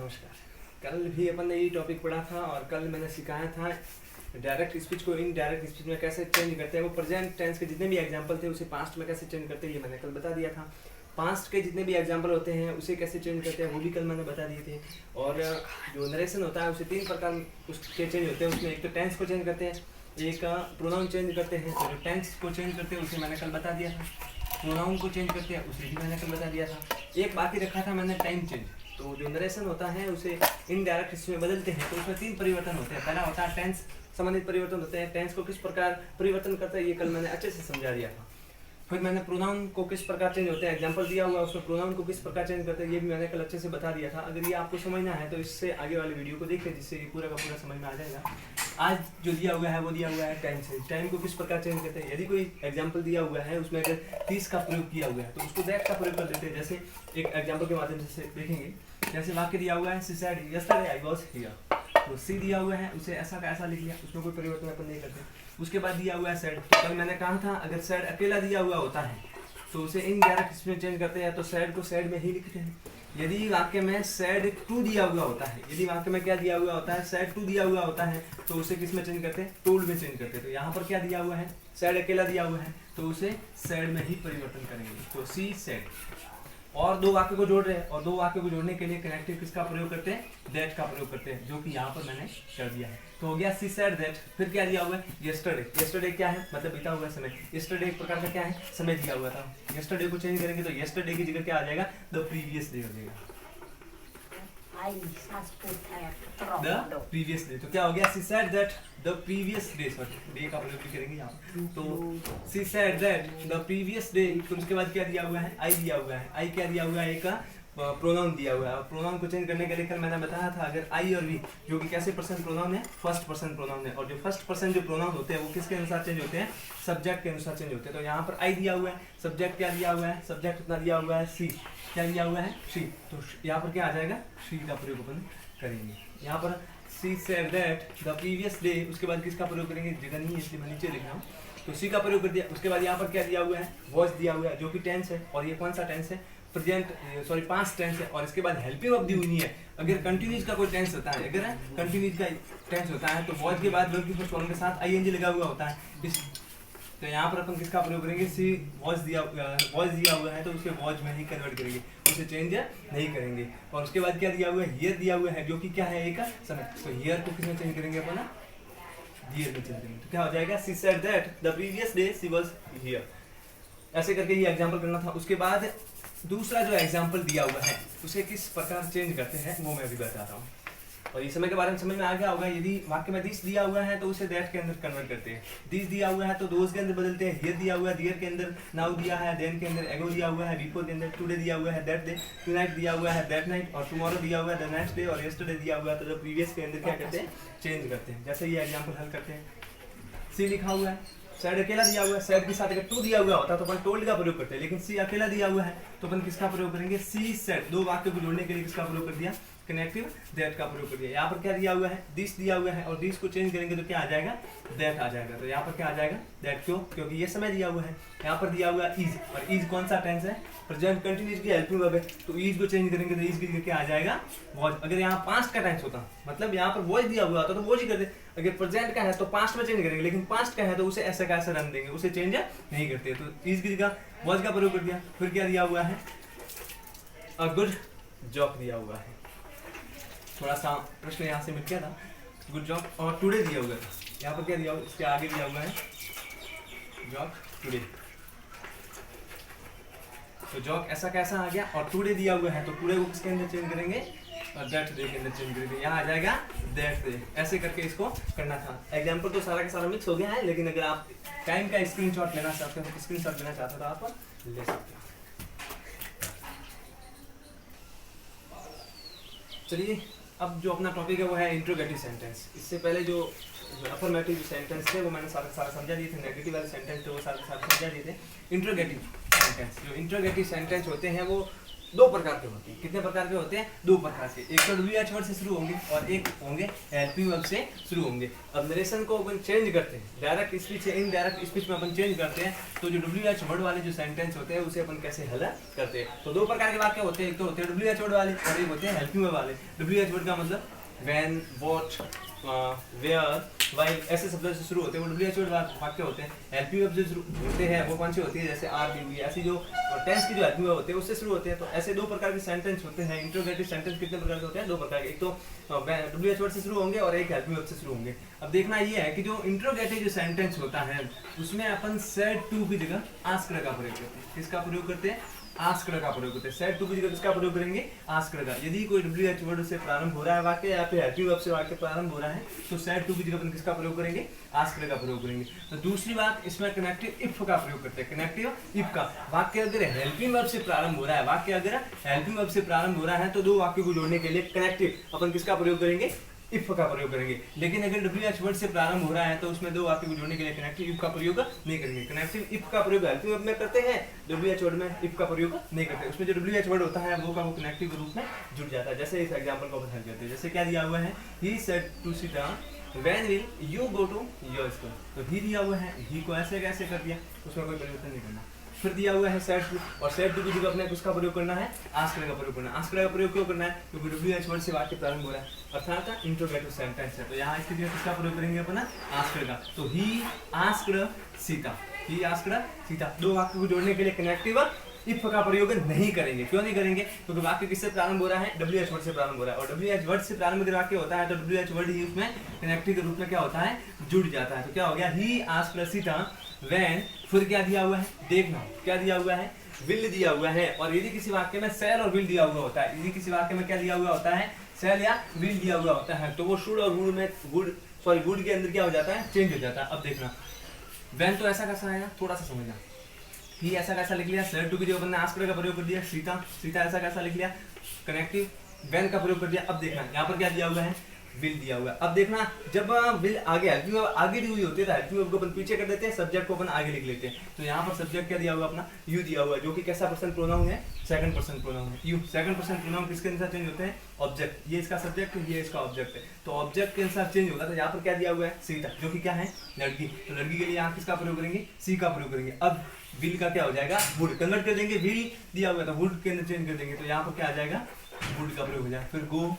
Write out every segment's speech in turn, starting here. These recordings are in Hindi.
नमस्कार। कल भी अपन ने यही टॉपिक पढ़ा था और कल मैंने सिखाया था डायरेक्ट स्पीच को इनडायरेक्ट स्पीच में कैसे चेंज करते हैं। वो प्रेजेंट टेंस के जितने भी एग्जांपल थे उसे पास्ट में कैसे चेंज करते हैं ये मैंने कल बता दिया था। पास्ट के जितने भी एग्जांपल होते हैं उसे कैसे चेंज करते हैं वो भी कल मैंने बता दिए थे। और जो नरेशन होता है उसे 3 प्रकार उसके चेंज होते हैं। उसमें एक तो टेंस को चेंज करते हैं, एक प्रोनाउन चेंज करते हैं। तो जो टेंस को चेंज करते हैं उसे मैंने कल बता दिया था, प्रोनाउन को चेंज करते हैं उसे भी मैंने कल बता दिया था। एक बाकी रखा था मैंने टाइम चेंज। तो जो नरेशन होता है उसे इनडायरेक्ट इसमें बदलते हैं तो उसमें 3 परिवर्तन होते हैं। पहला होता है टेंस संबंधित परिवर्तन होते हैं। टेंस को किस प्रकार परिवर्तन करता है ये कल मैंने अच्छे से समझा दिया था। फिर मैंने प्रोनाउन को किस प्रकार चेंज होते हैं, एग्जांपल दिया हुआ उसमें प्रोनाउन को किस प्रकार चेंज करते हैं ये भी मैंने कल अच्छे से बता दिया था। अगर ये आपको समझना है तो इससे आगे वाले वीडियो को देखिए जिससे ये पूरा का पूरा समझ में आ जाएगा। आज जो दिया हुआ है वो दिया हुआ है टाइम से। टाइम को किस प्रकार चेंज करते हैं, यदि कोई एग्जांपल दिया हुआ है उसमें अगर 30 का प्रयोग किया हुआ है तो उसको दैट का प्रयोग कर देते हैं। जैसे एक एग्जांपल के माध्यम से देखेंगे। जैसे वाक्य दिया हुआ है she said yesterday I was here, तो सी दिया हुआ है उसे ऐसा का ऐसा लिख लिया, उसमें कोई परिवर्तन अपन नहीं करते। उसके बाद दिया हुआ है सेड, तो कल मैंने कहा था अगर सेड अकेला दिया हुआ होता है तो उसे इनडायरेक्ट इसमें चेंज करते हैं तो सेड को सेड में ही लिखते हैं। यदि वाक्य में सेड टू दिया हुआ होता है, यदि वाक्य में क्या दिया हुआ होता है सेड टू दिया हुआ होता है तो उसे किस में चेंज करते हैं, टोल्ड में चेंज करते हैं। तो यहाँ पर क्या दिया हुआ है सेड अकेला दिया हुआ है तो उसे सेड में ही परिवर्तन करेंगे, तो सी सेड। और 2 वाक्य को जोड़ रहे हैं और 2 वाक्य को जोड़ने के लिए कनेक्टिव किसका प्रयोग करते हैं, दैट का प्रयोग करते हैं, जो कि यहाँ पर मैंने कर दिया है। तो हो गया सी सेड दैट। फिर क्या दिया हुआ है यस्टरडे। यस्टरडे क्या है, मतलब बीता हुआ समय। यस्टरडे एक प्रकार का क्या है, समय दिया हुआ था। यस्टरडे को चेंज करेंगे तो यस्टरडे की जगह क्या आ जाएगा, द प्रीवियस डे हो जाएगा, द प्रीवियस डे। तो क्या हो गया she said that the previous day, sorry day का प्रयोग भी करेंगे यहाँ पर। तो she said that the previous day. तो उसके बाद क्या दिया हुआ है, आई दिया हुआ है। आई क्या दिया हुआ है, एक प्रोनाउन दिया हुआ है। प्रोनाउन को चेंज करने के लिए कल मैंने बताया था अगर आई और वी जो कि कैसे पर्सन प्रोनाउन है, फर्स्ट पर्सन प्रोनाउन है। और जो फर्स्ट पर्सन जो प्रोनाउन होते हैं वो किसके अनुसार चेंज होते हैं, सब्जेक्ट के अनुसार चेंज होते हैं। तो यहाँ पर आई दिया हुआ है, सब्जेक्ट क्या दिया हुआ है, सब्जेक्ट कितना दिया हुआ है सी, क्या दिया हुआ है शी। तो यहाँ पर क्या आ जाएगा, शी का प्रयोग अपन करेंगे। यहाँ पर she said that the previous day, उसके बाद किसका प्रयोग करेंगे, जगह नहीं है इसलिए मैं नीचे लिख रहा हूँ। तो सी का प्रयोग कर दिया। उसके बाद यहाँ पर क्या दिया हुआ है, वॉज दिया हुआ है जो कि टेंस है। और ये कौन सा टेंस है, प्रेजेंट सॉरी पास्ट टेंस है। और इसके बाद हेल्पिंग वर्ब दी हुई नहीं है। अगर कंटिन्यूज का कोई टेंस होता है, अगर कंटिन्यूज का टेंस होता है तो वॉज के बाद वर्ब की फर्स्ट फॉर्म के साथ आईएनजी लगा हुआ होता है। तो यहाँ पर अपन किसका प्रयोग करेंगे, सी वॉज दिया हुआ है तो उसे वॉज में ही कन्वर्ट करेंगे, उसे चेंज नहीं करेंगे। और उसके बाद क्या दिया हुआ है, हियर दिया हुआ है जो कि क्या है, एक समय। तो हियर को किसमें चेंज करेंगे अपन, हियर में चेंज करेंगे। तो क्या हो जाएगा, she said that the previous day she was here. ऐसे करके ये एग्जांपल करना था। उसके बाद दूसरा जो एग्जांपल दिया हुआ है उसे किस प्रकार चेंज करते हैं वो मैं भी बताता हूँ। और ये समय के बारे में समझ में आ गया होगा। यदि वाक्य में दिस दिया हुआ है तो उसे दैट के अंदर कन्वर्ट करते हैं। दिस दिया हुआ है तो दोस के अंदर बदलते हैं। हियर दिया हुआ है, दियर के अंदर नाउ दिया है, देन के अंदर एगो दिया हुआ है, बिफोर के अंदर टुडे दिया हुआ है, दैट डे, टुनाइट दिया हुआ है, दैट नाइट, और टुमारो दिया हुआ है, द नेक्स्ट डे, और यस्टरडे दिया हुआ है तो जो प्रीवियस के अंदर क्या करते हैं, चेंज करते हैं। जैसे ये एग्जाम्पल हल करते हैं। सी लिखा हुआ है, सेड अकेला दिया हुआ है, सेड के साथ अगर टू दिया हुआ होता तो अपन टोल्ड का प्रयोग करते हैं, लेकिन सी अकेला दिया हुआ है तो अपन किसका प्रयोग करेंगे, सी सेड। 2 वाक्य को जोड़ने के लिए किसका प्रयोग कर दिया, कनेक्टिव दैट का प्रयोग कर दिया। यहाँ पर क्या दिया हुआ है, दिस दिया हुआ है और दिस को चेंज करेंगे तो क्या आ जाएगा, दैट आ जाएगा। तो यहाँ पर क्या आ जाएगा, दैट। क्यों, क्योंकि ये समय दिया हुआ है। यहाँ पर दिया हुआ है इज, और इज कौन सा टेंस है, प्रेजेंट कंटिन्यूस की हेल्पिंग वर्ब है। तो इज को चेंज करेंगे तो इज की जगह क्या आ जाएगा, वॉज। अगर यहाँ पास्ट का टेंस होता, मतलब यहाँ पर वॉज दिया हुआ होता तो वॉज ही करते। अगर प्रेजेंट का है तो पास्ट में चेंज करेंगे, लेकिन पास्ट का है तो उसे ऐसा का ऐसा रन देंगे, उसे चेंज नहीं करते। तो इज की जगह वॉज का प्रयोग कर दिया। फिर क्या दिया हुआ है, अ गुड जॉब दिया हुआ है। थोड़ा सा प्रश्न यहाँ से मिल गया था, गुड जॉब। और टुडे दिया हुआ था, यहाँ पर क्या दिया हुआ, इसके आगे दिया हुआ है जॉब टुडे। तो जॉब ऐसा कैसा आ गया, और टुडे दिया हुआ है तो टुडे को किसके अंदर चेंज करेंगे, और दैट डे के अंदर चेंज करेंगे। यहाँ आ जाएगा दैट डे। ऐसे करके इसको करना था। एग्जाम्पल तो सारा का सारा मिक्स हो गया है, लेकिन अगर आप टाइम का स्क्रीनशॉट लेना चाहते हो, स्क्रीनशॉट लेना चाहते हो तो आप ले सकते हो। चलिए, अब जो अपना टॉपिक है वो है इंट्रोगेटिव सेंटेंस। इससे पहले जो अफर्मेटिव सेंटेंस थे वो मैंने सारा समझा दिए थे, नेगेटिव वाले सेंटेंस थे वो सारे समझा दिए थे। इंट्रोगेटिव सेंटेंस, जो इंट्रोगेटिव सेंटेंस होते हैं वो दो प्रकार के होते हैं। कितने प्रकार के होते हैं? दो प्रकार के। एक तो WH वर्ड से शुरू होंगे और एक होंगे हेल्पिंग वर्ब से शुरू होंगे। अब नरेशन को अपन चेंज करते हैं, डायरेक्ट स्पीच से इनडायरेक्ट स्पीच में अपन चेंज करते हैं, तो जो WH वर्ड वाले जो सेंटेंस होते हैं उसे अपन कैसे हल करते हैं। तो दो प्रकार के वाक्य होते हैं, एक तो होते हैं WH वर्ड वाले और एक होते हैं हेल्पिंग वर्ब वाले। WH वर्ड का मतलब when, what, where, while ऐसे शब्दों से शुरू होते हैं, वो WH वर्ड वाक्य होते हैं। हेल्पिंग वर्ब जो होते हैं वो कौन से होती है? जैसे आर, बी, ऐसी जो टेंस की जो हेल्पिंग वर्ब होते हैं उससे शुरू होते हैं। तो ऐसे दो प्रकार के सेंटेंस होते हैं। इंट्रोगेटिव सेंटेंस कितने प्रकार के होते हैं? दो प्रकार के। एक तो WH वर्ड से शुरू होंगे और एक हेल्पिंग वर्ब से शुरू होंगे। अब देखना ये है कि जो इंट्रोगेटिव जो सेंटेंस होता है उसमें अपन सेड टू की जगह आस्क्ड का प्रयोग करते हैं। किसका प्रयोग करते हैं? आस्क्ड का प्रयोग करते हैं। सेड टू की जगह किसका प्रयोग करेंगे? आस्क्ड का। यदि कोई WH वर्ड से प्रारंभ हो रहा है वाक्य या फिर हेल्पिंग वर्ब से वाक्य प्रारंभ हो रहा है तो सेड टू की जगह अपन किसका प्रयोग करेंगे? आस्क्ड का प्रयोग करेंगे। तो दूसरी बात, इसमें कनेक्टिव इफ का प्रयोग करते हैं। कनेक्टिव इफ का वाक्य अगर हेल्पिंग वर्ब से प्रारंभ हो रहा है, वाक्य अगर हेल्पिंग वर्ब से प्रारंभ हो रहा है तो दो वाक्य को जोड़ने के लिए कनेक्टिव अपन किसका प्रयोग करेंगे? इफ का प्रयोग करेंगे। लेकिन अगर WH वर्ड से प्रारंभ हो रहा है तो उसमें दो वाक्य को जोड़ने के लिए कनेक्टिव इफ का प्रयोग नहीं करेंगे। कनेक्टिव इफ का प्रयोग हेल्पिंग वर्ब में करते हैं, WH वर्ड में इफ का प्रयोग नहीं करते। उसमें जो WH वर्ड होता है वो का वो कनेक्टिव के रूप में जुड़ जाता है। जैसे इस एग्जांपल को बता देते हैं। जैसे क्या दिया हुआ है? He said to Sita when will you go to your school. तो ही दिया हुआ है, ही को ऐसे कैसे कर दिया, उसमें कोई परिवर्तन नहीं करना। फिर दिया हुआ है सेड टू, और सेड टू की जगह अपने किसका प्रयोग करना है? आस्क्ड का प्रयोग करना है। आस्क्ड का प्रयोग क्यों करना है? क्योंकि WH वर्ड से वाक्य प्रारंभ हो रहा है, अर्थात इंट्रोगेटिव सेंटेंस है। तो यहाँ इसके लिए किसका प्रयोग करेंगे अपना? आस्क्ड का। तो ही आस्क्ड सीता, ही आस्क्ड सीता। दो वाक्य को जोड़ने के लिए कनेक्टिव इफ का प्रयोग नहीं करेंगे। क्यों नहीं करेंगे? क्योंकि वाक्य किससे प्रारंभ हो रहा है? WH वर्ड से प्रारंभ हो रहा है, और WH वर्ड से प्रारंभ अगर वाक्य होता है तो WH वर्ड ही उसमें कनेक्टिव के रूप में क्या होता है? जुड़ जाता है। तो क्या हो गया? ही आस्क्ड सीता व्हेन, फिर क्या दिया हुआ है? देखना क्या दिया हुआ है? विल दिया हुआ है। और यदि किसी वाक्य में शैल और विल दिया हुआ होता है, यदि किसी वाक्य में क्या दिया हुआ होता है? शैल या विल दिया हुआ होता है, तो वो शुड और वुड में वुड के अंदर क्या हो जाता है? चेंज हो जाता है। अब देखना, व्हेन तो ऐसा कैसा आएगा, थोड़ा सा समझना। ही ऐसा कैसा लिख लिया, सेड टू की जगह अपने आस्क्ड का प्रयोग कर दिया। सीता, सीता ऐसा कैसा लिख लिया, कनेक्टिव व्हेन का प्रयोग कर दिया। अब देखना यहाँ पर क्या दिया हुआ है? विल दिया हुआ है। अब देखना, जब विल आगे हेल्पिंग वर्ब आगे दी हुई होती है तो हेल्पिंग वर्ब को अपन पीछे कर देते हैं, सब्जेक्ट को अपन आगे लिख लेते हैं। तो यहाँ पर सब्जेक्ट क्या दिया हुआ अपना? यू दिया हुआ है, जो कि कैसा पर्सन प्रोनाउन है? सेकंड पर्सन प्रोनाउन है। यू सेकंड पर्सन प्रोनाउन किसके अनुसार चेंज होते हैं? ऑब्जेक्ट। ये इसका सब्जेक्ट है, ये इसका ऑब्जेक्ट है, तो ऑब्जेक्ट के अनुसार चेंज होगा। तो यहाँ पर क्या दिया हुआ है? सीता, जो कि क्या है? लड़की। तो लड़की के लिए यहाँ किसका प्रयोग करेंगे? सी का प्रयोग करेंगे। अब विल का क्या हो जाएगा? वुड कन्वर्ट कर देंगे। विल दिया हुआ है तो वुड के अंदर चेंज कर देंगे, तो यहाँ पर क्या आ जाएगा? वुड का प्रयोग हो जाएगा। फिर गो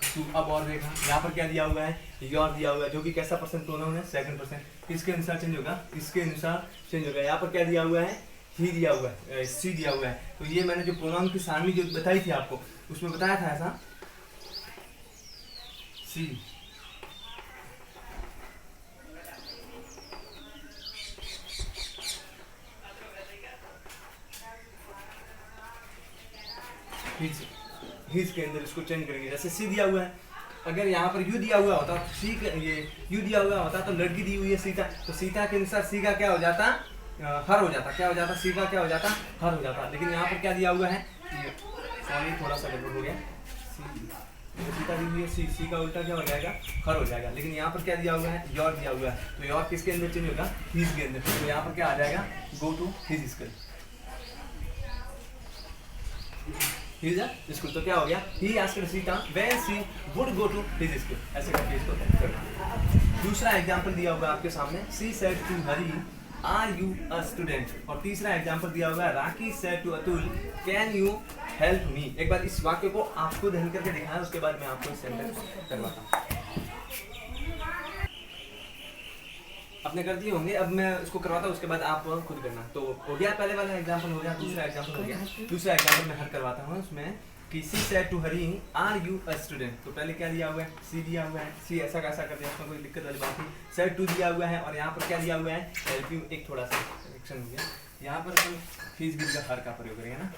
टू। अब और देखा, यहाँ पर क्या दिया हुआ है? योर दिया हुआ है, जो कि कैसा पर्सन प्रोनाउन है? Second person. किसके अनुसार चेंज होगा? इसके अनुसार चेंज होगा। यहाँ पर क्या दिया हुआ है? ही दिया हुआ है, सी दिया हुआ है। तो ये मैंने जो प्रोनाउन की सारणी जो बताई थी आपको, उसमें बताया था ऐसा सी। हिज के अंदर इसको चेंज करेंगे। जैसे सी दिया हुआ है, अगर यहाँ पर यू दिया हुआ होता तो सी ये यू दिया हुआ होता तो लड़की दी हुई है सीता, तो सीता के अनुसार सी का क्या हो जाता? हर हो जाता। क्या हो जाता? सी का क्या हो जाता? हर हो जाता। लेकिन यहाँ पर क्या दिया हुआ है? सॉरी थोड़ा सा गड़बड़ हो गया। सीता दी हुई है, सी का उल्टा क्या हो जाएगा? हर हो जाएगा। लेकिन यहाँ पर क्या दिया हुआ है? योर दिया हुआ है, तो योर किसके अंदर चेंज होगा? हिज के अंदर। तो यहाँ पर क्या आ जाएगा? Go to his school. School. तो क्या हो गया? He asked Sita when she would go to his school. ऐसे करके इसको करना। दूसरा एग्जांपल दिया हुआ है आपके सामने, she said to Hari are you a student. और तीसरा एग्जांपल दिया हुआ है, Rakhi said to Atul can you help me. एक बार इस वाक्य को आपको ध्यान करके दिखाया, उसके बाद मैं आपको सेंटेंस करवाता हूँ। आपने कर दिए होंगे, अब मैं इसको करवाता हूँ, उसके बाद आप खुद करना। तो हो गया पहले वाला एग्जांपल, हो गया दूसरा एग्जांपल हो गया। दूसरा एग्जांपल मैं हर करवाता हूँ उसमें कि she said to Hari are you a student. तो पहले क्या दिया हुआ है? सी दिया हुआ है, सी ऐसा कैसा कर दिया, उसमें कोई दिक्कत वाली बात नहीं। सेड टू दिया हुआ है और यहाँ पर क्या दिया हुआ है? हेल्पिंग। एक थोड़ा सा करेक्शन हो गया, यहाँ पर हम फीस बिल का हर का प्रयोग करेंगे ना,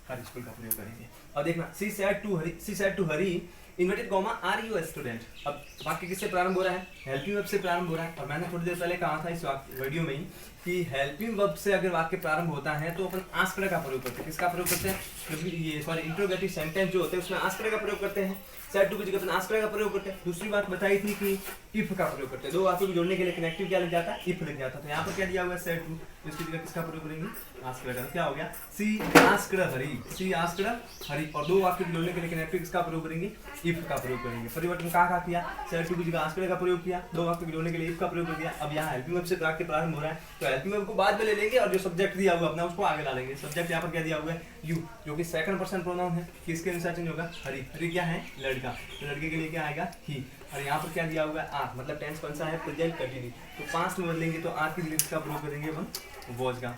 हर स्कूल का प्रयोग करेंगे। और देखना she said to Hari inverted comma are you student. अब वाक्य किससे प्रारंभ हो रहा है? हेल्पिंग वर्ब से प्रारंभ हो रहा है। और मैंने थोड़ी देर पहले कहा था इस वीडियो में ही कि हेल्पिंग वर्ब से अगर वाक्य प्रारंभ होता है तो अपन आस्क्ड का प्रयोग करते हैं। किसका प्रयोग करते हैं? क्योंकि ये सॉरी इंट्रोगेटिव सेंटेंस जो होते हैं उसमें आस्क्ड का प्रयोग करते हैं। सेड टू की जगह अपन आस्क्ड का प्रयोग करते हैं। दूसरी बात बताई थी कि इफ का प्रयोग करते हैं। दो वाक्यों को जोड़ने के लिए कनेक्टिव क्या लग जाता है? इफ लग जाता है। तो यहाँ पर क्या दिया हुआ है? सेड टू, इसकी जगह किसका प्रयोग करेंगे? आस्क्ड का। क्या हो गया? सी आस्क्ड हरी और दो वाक्य को जोड़ने के लिए कनेक्टिव किसका प्रयोग करेंगे? इफ का प्रयोग करेंगे। परिवर्तन कहाँ किया? सेड टू की जगह आस्क्ड का प्रयोग किया, दो वाक्य को जोड़ने के लिए इफ का प्रयोग कर दिया। अब यहाँ हेल्पिंग वर्ब से वाक्य प्रारंभ हो रहा है तो हेल्पिंग वर्ब को बाद में ले लेंगे और जो सब्जेक्ट दिया हुआ अपना उसको आगे ला लेंगे। सब्जेक्ट यहाँ पर क्या दिया हुआ है? यू, जो कि सेकंड पर्सन प्रोनाउन है। किसके अनुसार चेंज होगा? हरी क्या है? लड़का, तो लड़के के लिए क्या आएगा? ही। और यहाँ पर क्या दिया हुआ है? आर, मतलब टेंस कौन सा है? Present continue. तो पास्ट में बदलेंगे तो आर की जगह किसका प्रयोग करेंगे अपन? वॉज का।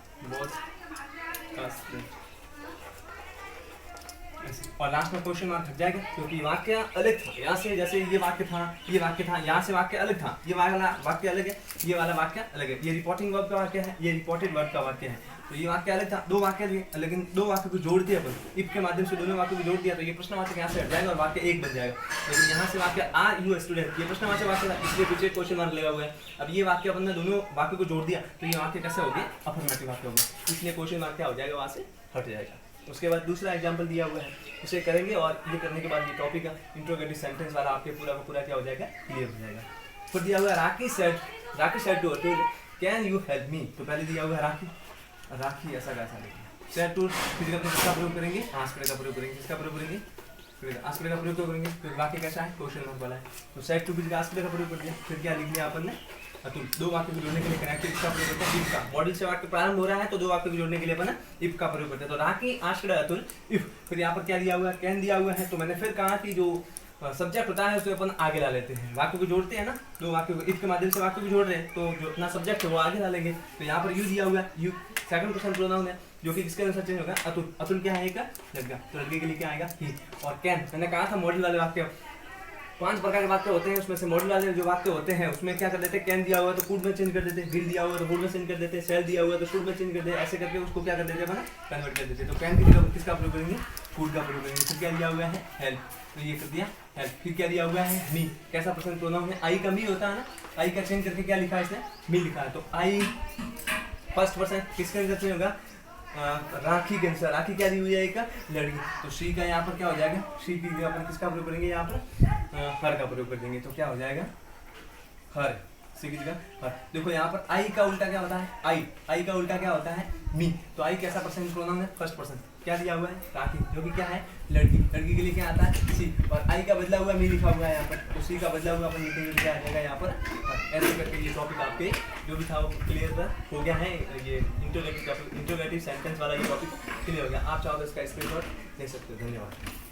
और लास्ट में क्वेश्चन मार्क हट जाएगा क्योंकि वाक्य अलग था। यहाँ से जैसे ये वाक्य था, यहाँ से वाक्य अलग था, ये वाला वाक्य अलग है, ये वाला वाक्य अलग है। ये रिपोर्टिंग वर्ब का वाक्य है, ये रिपोर्टेड वर्ब का वाक्य है। तो ये वाक्य अलग था, दो वाक्य थे, लेकिन दो वाक्य को जोड़ दिया अपन इफ के माध्यम से, दोनों वाक्य को जोड़ दिया तो ये प्रश्नवाचक यहाँ से हट जाएगा और वाक्य एक बन जाएगा। लेकिन यहाँ से वाक्य आर यू स्टूडेंट, ये प्रश्नवाचक वाक्य था इसलिए पीछे क्वेश्चन मार्क लगा हुआ है। अब ये वाक्य अपन ने दोनों वाक्य को जोड़ दिया तो ये वाक्य कैसे हो गया? अफर्मेटिव वाक्य हो गया, इसलिए क्वेश्चन मार्क क्या हो जाएगा? वहाँ से हट जाएगा। उसके बाद दूसरा एग्जाम्पल दिया हुआ है, उसे करेंगे और ये करने के बाद ये टॉपिक का इंट्रोगेटिव सेंटेंस वाला आपके पूरा का पूरा क्या हो जाएगा? क्लियर हो जाएगा। फिर दिया हुआ है Rakhi said to Atul can you help me. तो पहले दिया हुआ है राखी ऐसा कैसा लिखना। सेड टू फिर किसका प्रयोग करेंगे? आस्क्ड का प्रयोग करेंगे। किसका प्रयोग करेंगे? आस्क्ड का प्रयोग करेंगे। फिर वाक्य कैसा है? क्वेश्चन मार्क वाला है। तो सेड टू की जगह आस्क्ड का प्रयोग कर दिया। फिर क्या लिख लिया अपन ने? अतुल। दो वाक्य को जोड़ने के लिए कनेक्टिव इसका प्रयोग करते हैं इफ का। मॉडल से वाक्य प्रारंभ हो रहा है तो दो वाक्य को जोड़ने के लिए अपन इफ का प्रयोग करते हैं। तो राखी आस्क्ड अतुल इफ। फिर यहाँ पर क्या दिया हुआ है? कैन दिया हुआ है। तो मैंने फिर कहा कि जो सब्जेक्ट होता है उसे अपन आगे ला लेते हैं। वाक्य को जोड़ते हैं ना, दो वाक्य को इफ के माध्यम से वाक्य को जोड़ रहे हैं तो जो अपना सब्जेक्ट है वो आगे ला लेंगे। तो यहाँ पर यू दिया हुआ है, यू सेकंड पर्सन प्रोनाउन है जो कि किसके अनुसार चेंज होगा? अतुल। अतुल क्या है? एक लड़का, तो लड़के के लिए क्या आएगा? ही। और कैन मैंने कहा था मॉडल वाले वाक्य 5 प्रकार के वाक्य होते हैं, उसमें से मॉडल वाले जो वाक्य होते हैं उसमें क्या कर देते हैं? कैन दिया हुआ है तो कुड में चेंज कर देते हैं, विल दिया हुआ है तो वुड में चेंज कर देते हैं, शैल दिया हुआ है तो शुड में चेंज कर देते हैं, ऐसे करके उसको क्या कर देते हैं? कन्वर्ट कर देते हैं। तो कैन की जगह किसका प्रयोग करेंगे? कुड का प्रयोग करेंगे। फिर क्या दिया हुआ है? हेल्प, तो ये कर दिया हेल्प। फिर क्या दिया हुआ है? मी। कैसा पर्सन प्रोनाउन है? आई का मी होता है ना, आई का चेंज करके क्या लिखा है इसने? मी लिखा है। तो आई फर्स्ट पर्सन किसके अनुसार चेंज होगा? राखी के अनुसार। राखी क्या दी हुई है? एक लड़की, तो शी का यहाँ पर क्या हो जाएगा? शी की जगह अपन किसका प्रयोग करेंगे? यहाँ पर हर का प्रयोग कर देंगे। तो क्या हो जाएगा? हर। सी की जगह हर। देखो यहाँ पर आई का उल्टा क्या होता है? आई का उल्टा क्या होता है? मी। तो आई कैसा पर्सन प्रोनाउन है? First person. क्या दिया हुआ है? राखी, जो कि क्या है? लड़की। लड़की के लिए क्या आता है? सी। और आई का बदला हुआ मी लिखा हुआ है यहाँ पर, तो सी का बदला हुआ अपन लिखेंगे क्या आ जाएगा यहाँ पर? ऐसे करके ये टॉपिक आपके जो भी था वो क्लियर हो गया है। ये इंट्रोगेटिव सेंटेंस वाला ये टॉपिक क्लियर हो गया। आप चाहो तो इसका स्क्रीनशॉट ले सकते हो। धन्यवाद।